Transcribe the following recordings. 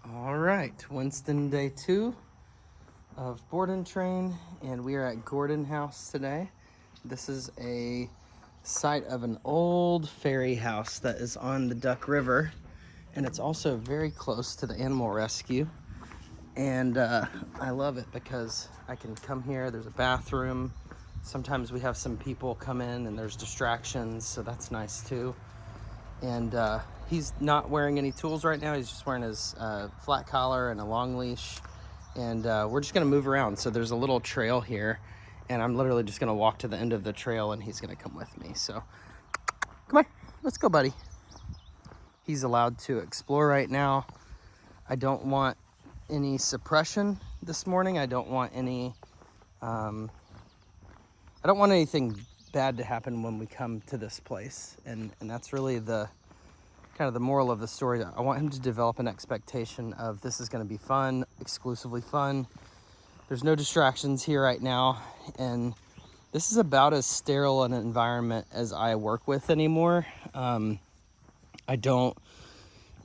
All right, Winston, day 2 of board and train, and we are at Gordon House today. This is a site of an old ferry house that is on the Duck River, and it's also very close to the animal rescue. And I love it because I can come here, there's a bathroom. Sometimes we have some people come in and there's distractions, so that's nice too. And he's not wearing any tools right now. He's just wearing his flat collar and a long leash. And we're just gonna move around. So there's a little trail here, and I'm literally just gonna walk to the end of the trail and he's gonna come with me. So come on, let's go, buddy. He's allowed to explore right now. I don't want any suppression this morning. I don't want any, I don't want anything bad to happen when we come to this place. And that's really the kind of the moral of the story. I want him to develop an expectation of this is going to be fun, exclusively fun. There's no distractions here right now, and this is about as sterile an environment as I work with anymore. I don't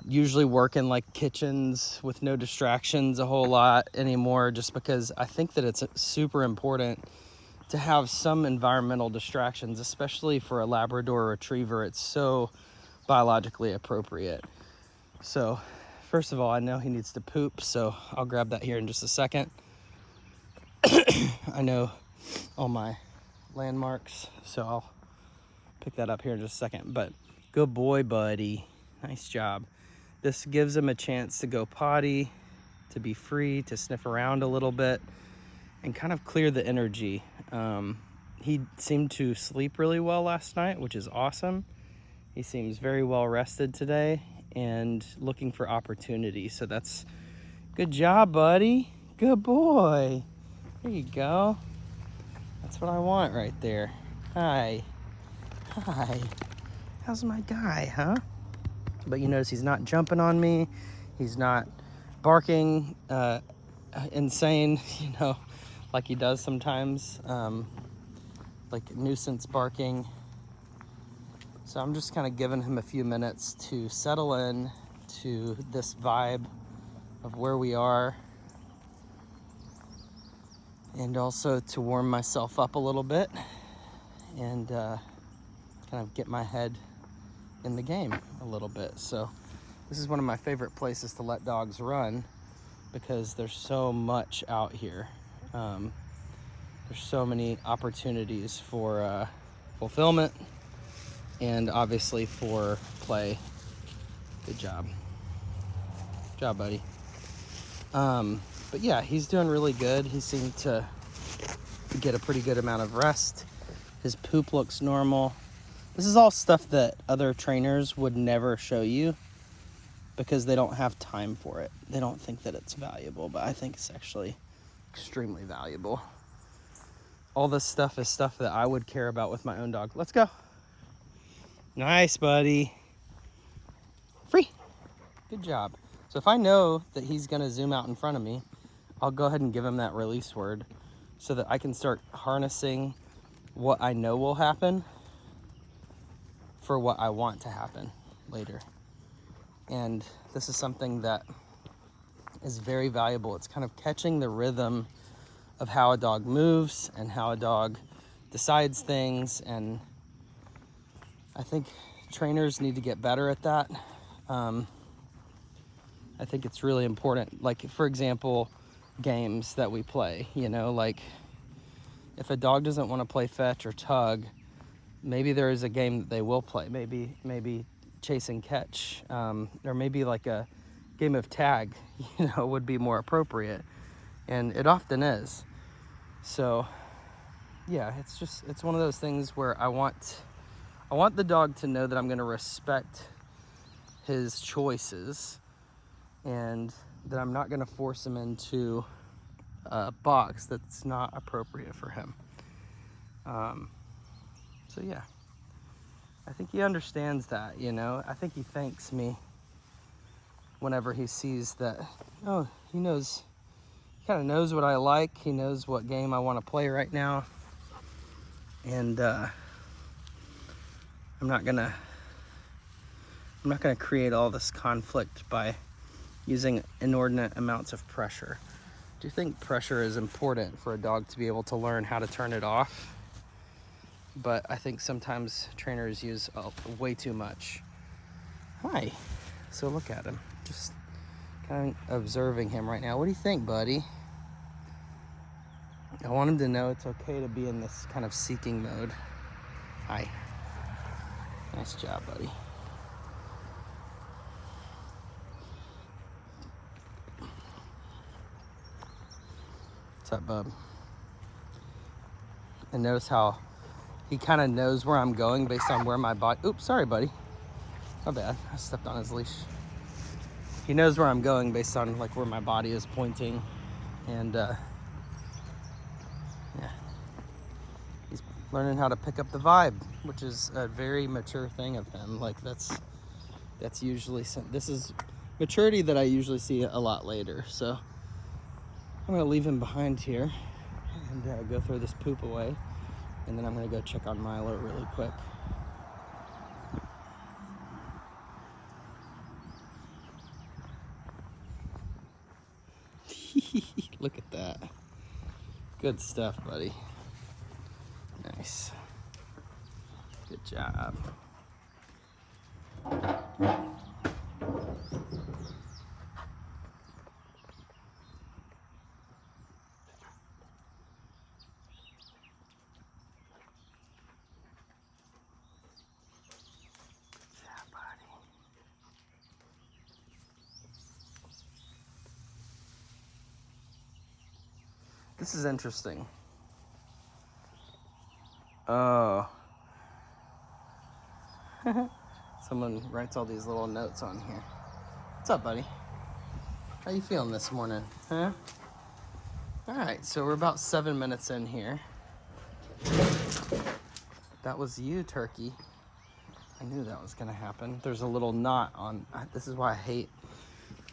usually work in like kitchens with no distractions a whole lot anymore, just because I think that it's super important to have some environmental distractions, especially for a Labrador Retriever. It's so biologically appropriate. So first of all, I know he needs to poop, so I'll grab that here in just a second. I know all my landmarks, so I'll pick that up here in just a second. But good boy, buddy. Nice job. This gives him a chance to go potty, to be free, to sniff around a little bit, and kind of clear the energy. He seemed to sleep really well last night, which is awesome. He seems very well rested today and looking for opportunity. So that's good job, buddy. Good boy. There you go. That's what I want right there. Hi. Hi. How's my guy, huh? But you notice he's not jumping on me. He's not barking insane, like he does sometimes, like nuisance barking. So I'm just kind of giving him a few minutes to settle in to this vibe of where we are, and also to warm myself up a little bit and kind of get my head in the game a little bit. So this is one of my favorite places to let dogs run because there's so much out here. There's so many opportunities for fulfillment and obviously for play. Good job. Good job, buddy. But yeah, he's doing really good. He seemed to get a pretty good amount of rest. His poop looks normal. This is all stuff that other trainers would never show you because they don't have time for it. They don't think that it's valuable, but I think it's actually extremely valuable. All this stuff is stuff that I would care about with my own dog. Let's go. Nice, buddy. Free. Good job. So if I know that he's gonna zoom out in front of me, I'll go ahead and give him that release word so that I can start harnessing what I know will happen for what I want to happen later. And this is something that is very valuable. It's kind of catching the rhythm of how a dog moves and how a dog decides things, and I think trainers need to get better at that. I think it's really important. Like, for example, games that we play, like if a dog doesn't want to play fetch or tug, maybe there is a game that they will play. Maybe chase and catch, or maybe like a game of tag, would be more appropriate. And it often is. So yeah, it's one of those things where I want the dog to know that I'm going to respect his choices and that I'm not going to force him into a box that's not appropriate for him. So yeah, I think he understands that, I think he thanks me whenever he sees that, oh, he kind of knows what I like. He knows what game I want to play right now. And I'm not gonna create all this conflict by using inordinate amounts of pressure. Do you think pressure is important for a dog to be able to learn how to turn it off? But I think sometimes trainers use way too much. Hi. So look at him. Just kind of observing him right now. What do you think, buddy? I want him to know it's okay to be in this kind of seeking mode. Hi. Nice job, buddy. What's up, bub? And notice how he kind of knows where I'm going based on where my body... Oops, sorry, buddy. My bad. I stepped on his leash. He knows where I'm going based on like where my body is pointing. And yeah. He's learning how to pick up the vibe, which is a very mature thing of him. Like that's usually... This is maturity that I usually see a lot later. So I'm gonna leave him behind here and go throw this poop away. And then I'm gonna go check on Milo really quick. Look at that. Good stuff, buddy. Nice. Good job. This is interesting. Oh. Someone writes all these little notes on here. What's up, buddy? How you feeling this morning, huh? All right, so we're about 7 minutes in here. That was you, Turkey. I knew that was gonna happen. There's a little knot on, this is why I hate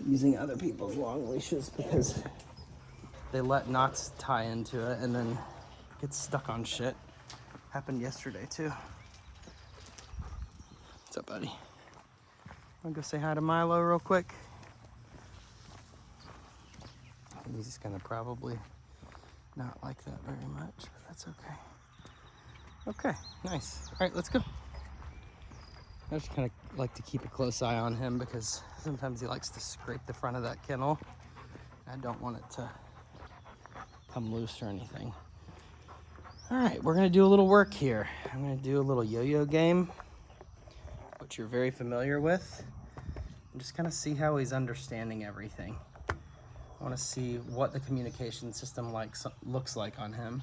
using other people's long leashes, because they let knots tie into it and then it gets stuck on shit. Happened yesterday too. What's up, buddy? Wanna go say hi to Milo real quick? He's gonna probably not like that very much, but that's okay. Okay, nice. All right, let's go. I just kind of like to keep a close eye on him because sometimes he likes to scrape the front of that kennel. I don't want it to come loose or anything. All right, we're gonna do a little work here. I'm gonna do a little yo-yo game, which you're very familiar with, and just kind of see how he's understanding everything. I want to see what the communication system looks like on him.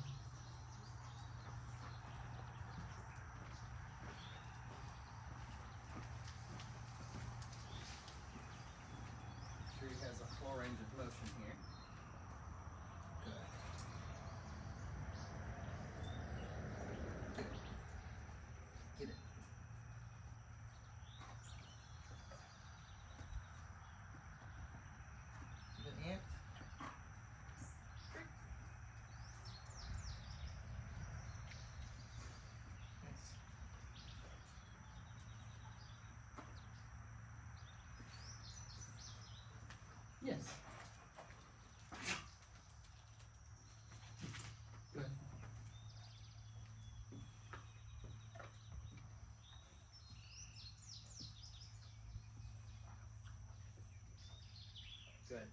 Sure, he has a full range of motion here. Good. Get it. Good ant. Yes. Good. Good.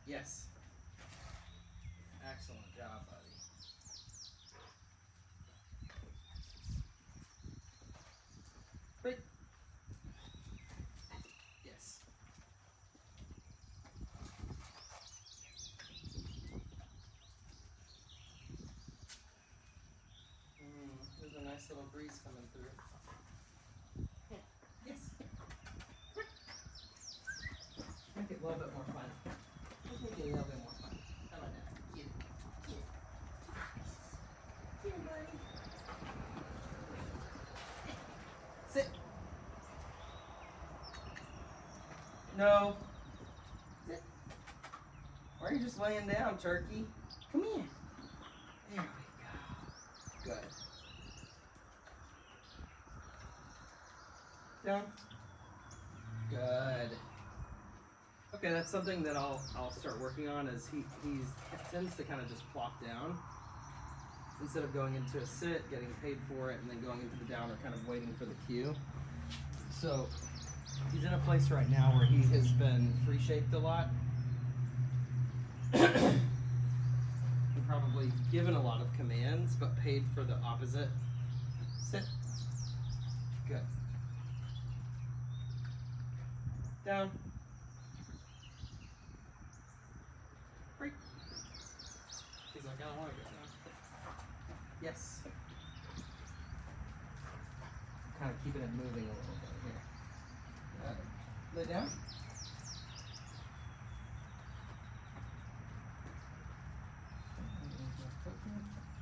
Yes. Excellent job, buddy. Great. Yes. There's a nice little breeze coming through. Yeah. Yes. Make it a little bit more fun. Let's make it a little bit more fun. How about that? Get it. Get it. Here, buddy. Sit. No. Why are you just laying down, turkey? Come here. There we go. Good. Down. Good. Okay, that's something that I'll start working on. Is he tends to kind of just plop down instead of going into a sit, getting paid for it, and then going into the down or kind of waiting for the cue. So he's in a place right now where he has been free shaped a lot. And probably given a lot of commands, but paid for the opposite. Sit. Good. Down. Break. He's like, I don't want to go down. Yes. Kind of keeping it moving a little bit here. Lay down.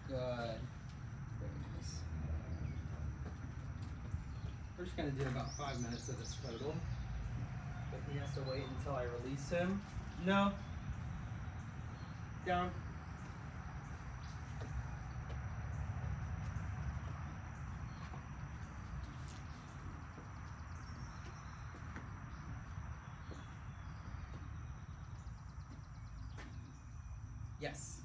Good. Very nice. We're just going to do about 5 minutes of this total. But he has to wait until I release him. No. Down. Yes.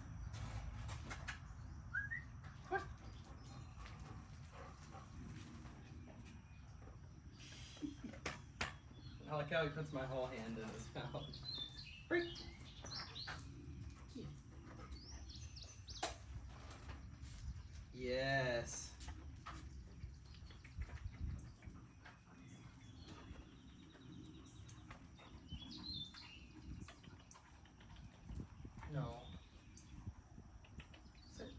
I like how he puts my whole hand in his mouth. Break. Yes. No. Sit.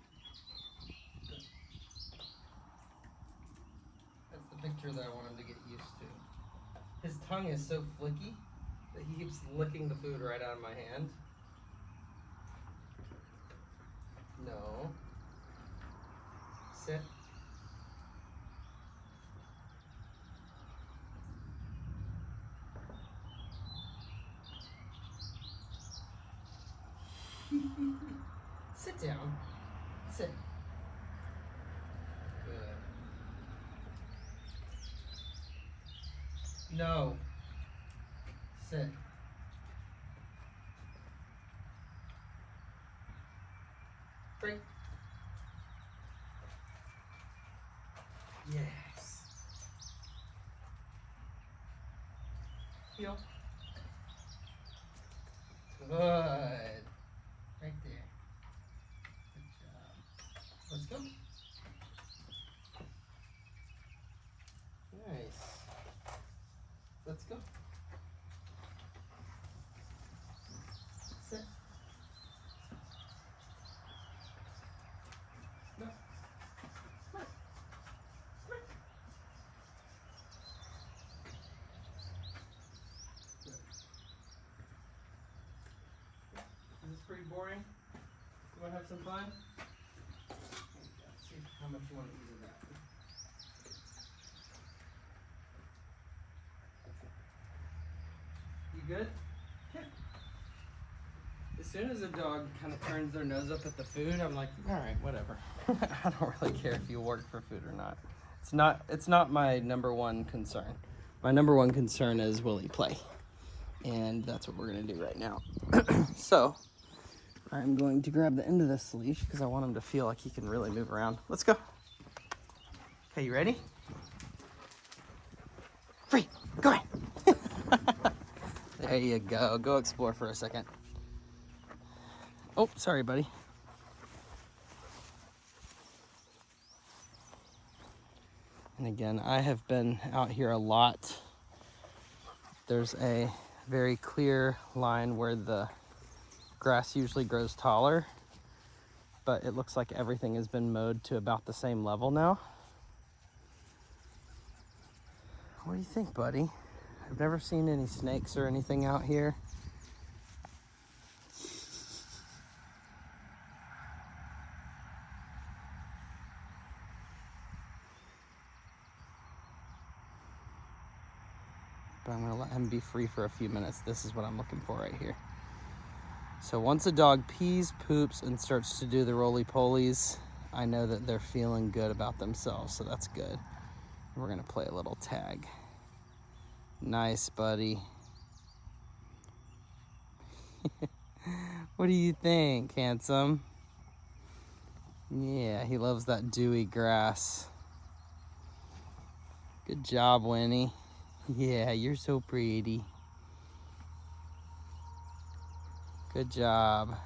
Good. That's the picture that I want him to get used to. His tongue is so flicky that he keeps licking the food right out of my hand. No. Sit. Sit down. Sit. Good. No. Sit. Break. Yes. Heel. Good. Right there. Good job. Let's go. Nice. Let's go. Sit. No. Come on. Come on. Good. Is this pretty boring? You want to have some fun? Let's see how much you want to eat of that. You good? Yeah. As soon as a dog kind of turns their nose up at the food, I'm like, all right, whatever. I don't really care if you work for food or not. It's not my number one concern. My number one concern is, will he play? And that's what we're gonna do right now. So I'm going to grab the end of this leash because I want him to feel like he can really move around. Let's go. Okay, you ready? Free, go ahead. There you go. Go explore for a second. Oh, sorry, buddy. And again, I have been out here a lot. There's a very clear line where the grass usually grows taller, but it looks like everything has been mowed to about the same level now. What do you think, buddy? I've never seen any snakes or anything out here. But I'm gonna let him be free for a few minutes. This is what I'm looking for right here. So once a dog pees, poops, and starts to do the roly-polies, I know that they're feeling good about themselves, so that's good. We're gonna play a little tag. Nice, buddy. What do you think, handsome? Yeah, he loves that dewy grass. Good job, Winnie. Yeah, you're so pretty. Good job.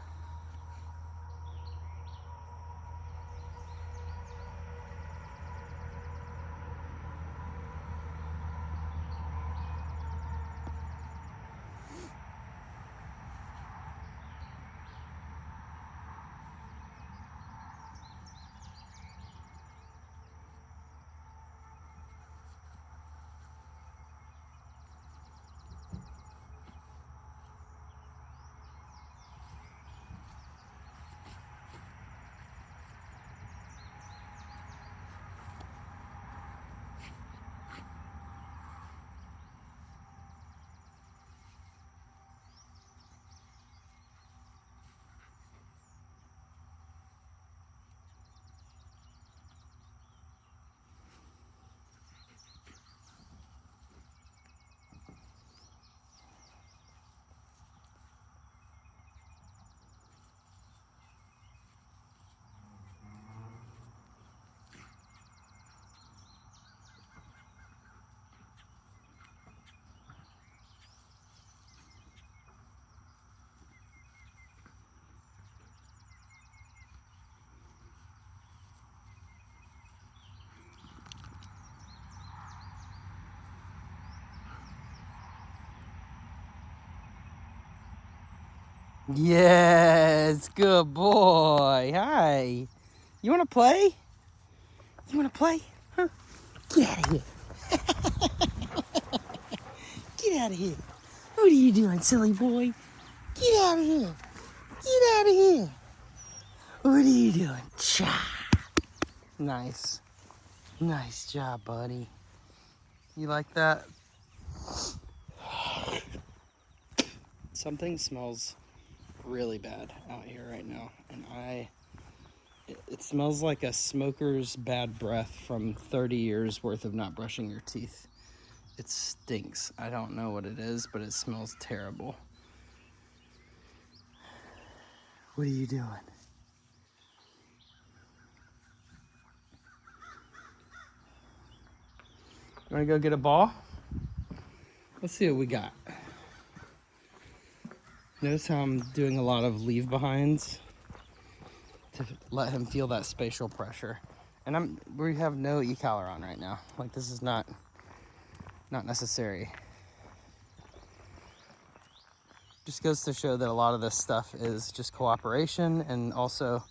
Yes, good boy. Hi. You want to play? You want to play? Huh? Get out of here. Get out of here. What are you doing, silly boy? Get out of here. Get out of here. What are you doing? Cha. Nice. Nice job, buddy. You like that? Something smells really bad out here right now, and it smells like a smoker's bad breath from 30 years worth of not brushing your teeth. It stinks. I don't know what it is, but it smells terrible. What are you doing? You wanna go get a ball? Let's see what we got. Notice how I'm doing a lot of leave behinds to let him feel that spatial pressure. And we have no e-collar on right now. Like, this is not necessary. Just goes to show that a lot of this stuff is just cooperation and also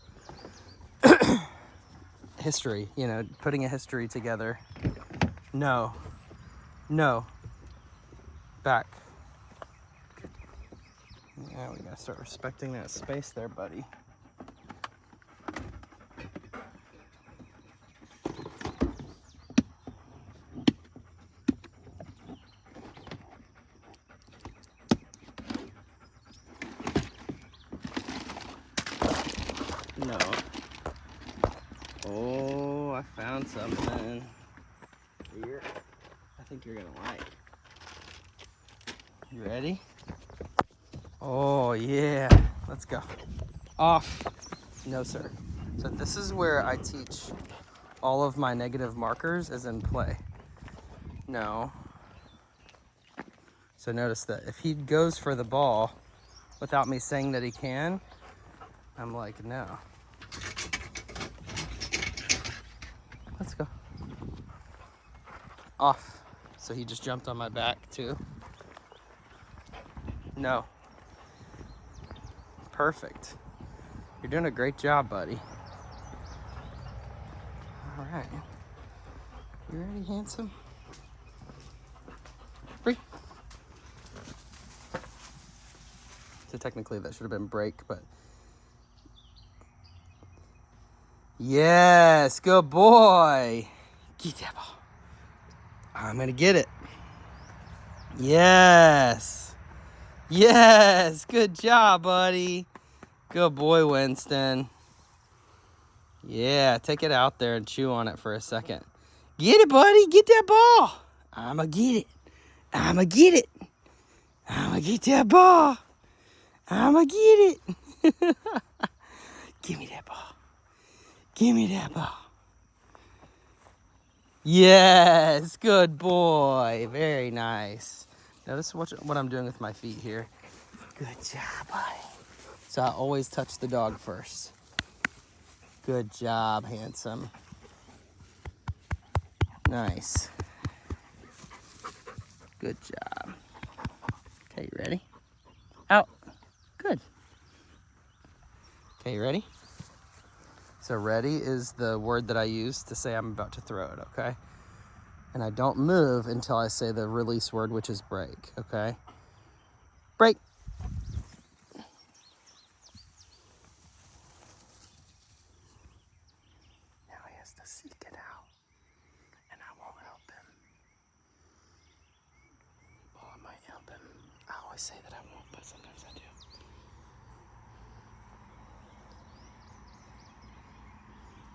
history, you know, putting a history together. No. Back. Yeah, we gotta start respecting that space there, buddy. No. Oh, I found something here I think you're gonna like. You ready? Oh, yeah. Let's go. Off. No, sir. So this is where I teach all of my negative markers is in play. No. So notice that if he goes for the ball without me saying that he can, I'm like, no. Let's go. Off. So he just jumped on my back too. No. Perfect. You're doing a great job, buddy. All right. You ready, handsome? Free. So technically that should have been break, but yes, good boy. Get that ball. I'm gonna get it. Yes. Yes, good job, buddy. Good boy, Winston. Yeah, take it out there and chew on it for a second. Get it, buddy. Get that ball. I'ma get it. I'ma get it. I'ma get that ball. I'ma get it. Give me that ball. Give me that ball. Yes, good boy. Very nice. Notice what I'm doing with my feet here. Good job, buddy. So I always touch the dog first. Good job, handsome. Nice. Good job. Okay, you ready? Out. Good. Okay, you ready? So ready is the word that I use to say I'm about to throw it, okay? And I don't move until I say the release word, which is break, okay? Break. Now he has to seek it out, and I won't help him. Well, I might help him. I always say that I won't, but sometimes I do.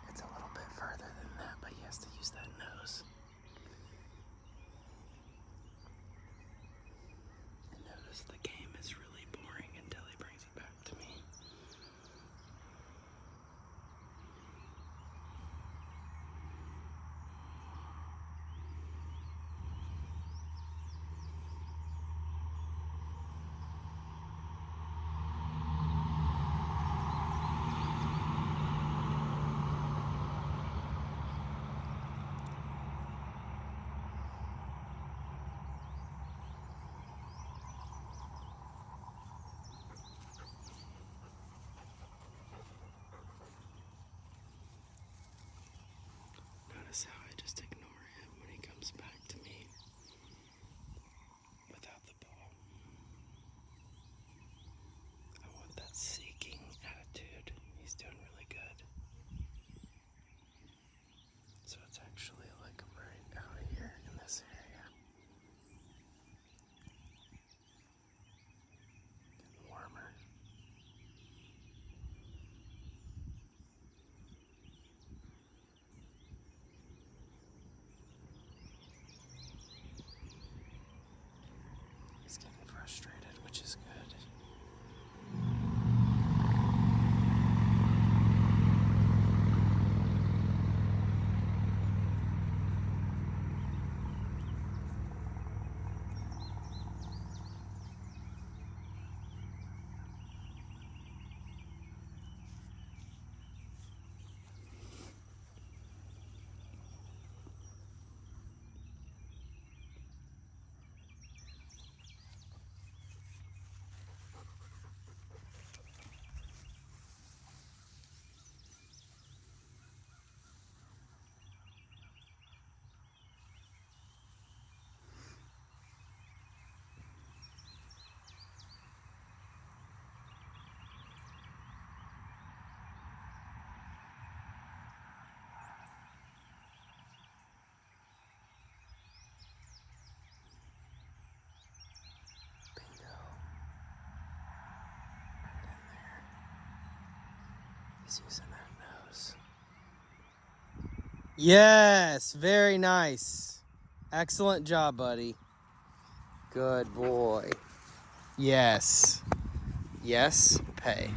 It's a little bit further than that, but he has to use that nose. And notice the game is really boring until he brings it back to me. Notice how I just ignore him when he comes back to me without the ball. I want that seeking attitude. He's doing really good. So it's actually like right out here in this area. Getting warmer. He's getting frustrated, which is good. Bingo. Right in there. He's using that nose. Yes, very nice. Excellent job, buddy. Good boy. Yes. Yes, pay.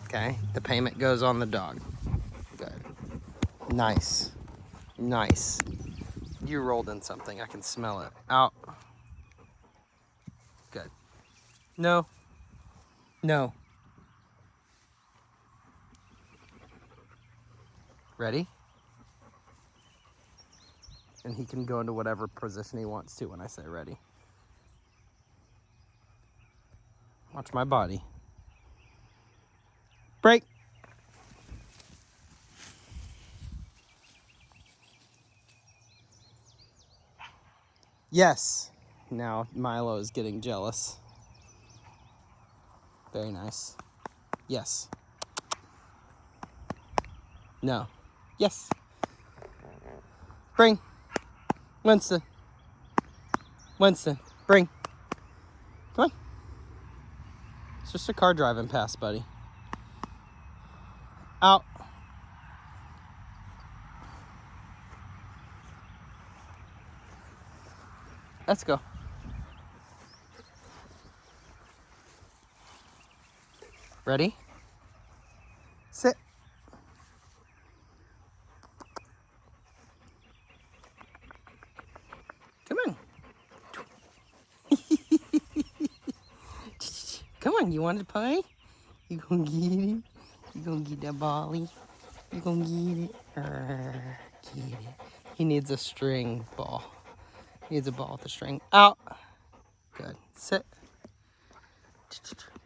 Okay, the payment goes on the dog. Good. Nice. Nice. You rolled in something. I can smell it. Out. Good. No. No. Ready? And he can go into whatever position he wants to when I say ready. Watch my body. Break. Yes. Now Milo is getting jealous. Very nice. Yes. No. Yes. Bring. Winston. Winston. Bring. Come on. just a car driving past, buddy. Out. Let's go. Ready? Sit. Come on. Come on, you want to play? You gonna get it? You gonna get that bally? You gonna get it? Get it. He needs a string ball. He needs a ball with a string. Out. Good. Sit.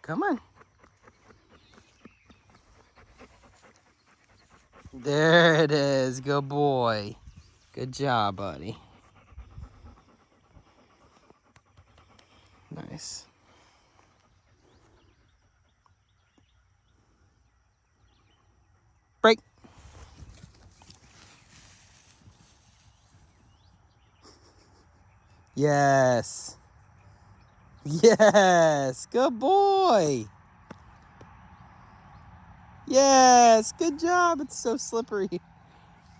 Come on. There it is. Good boy. Good job, buddy. Nice. Break. Yes. Yes. Good boy. Yes. Good job. It's so slippery.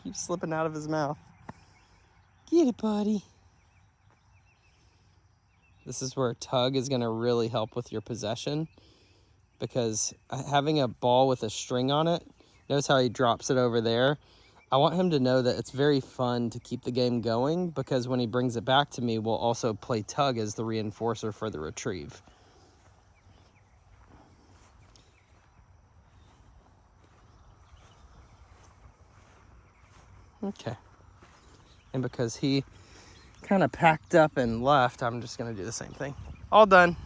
Keeps slipping out of his mouth. Get it, buddy. This is where a tug is going to really help with your possession, because having a ball with a string on it, notice how he drops it over there. I want him to know that it's very fun to keep the game going, because when he brings it back to me, we'll also play tug as the reinforcer for the retrieve. Okay. And because he kind of packed up and left, I'm just going to do the same thing. All done.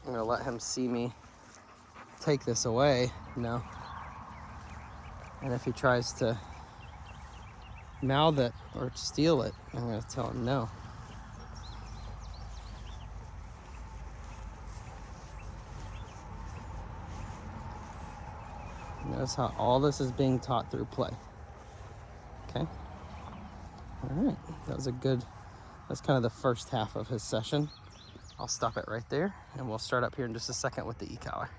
I'm going to let him see me take this away, And if he tries to mouth it or steal it, I'm going to tell him no. Notice how all this is being taught through play. Okay? All right. That's kind of the first half of his session. I'll stop it right there, and we'll start up here in just a second with the e-collar.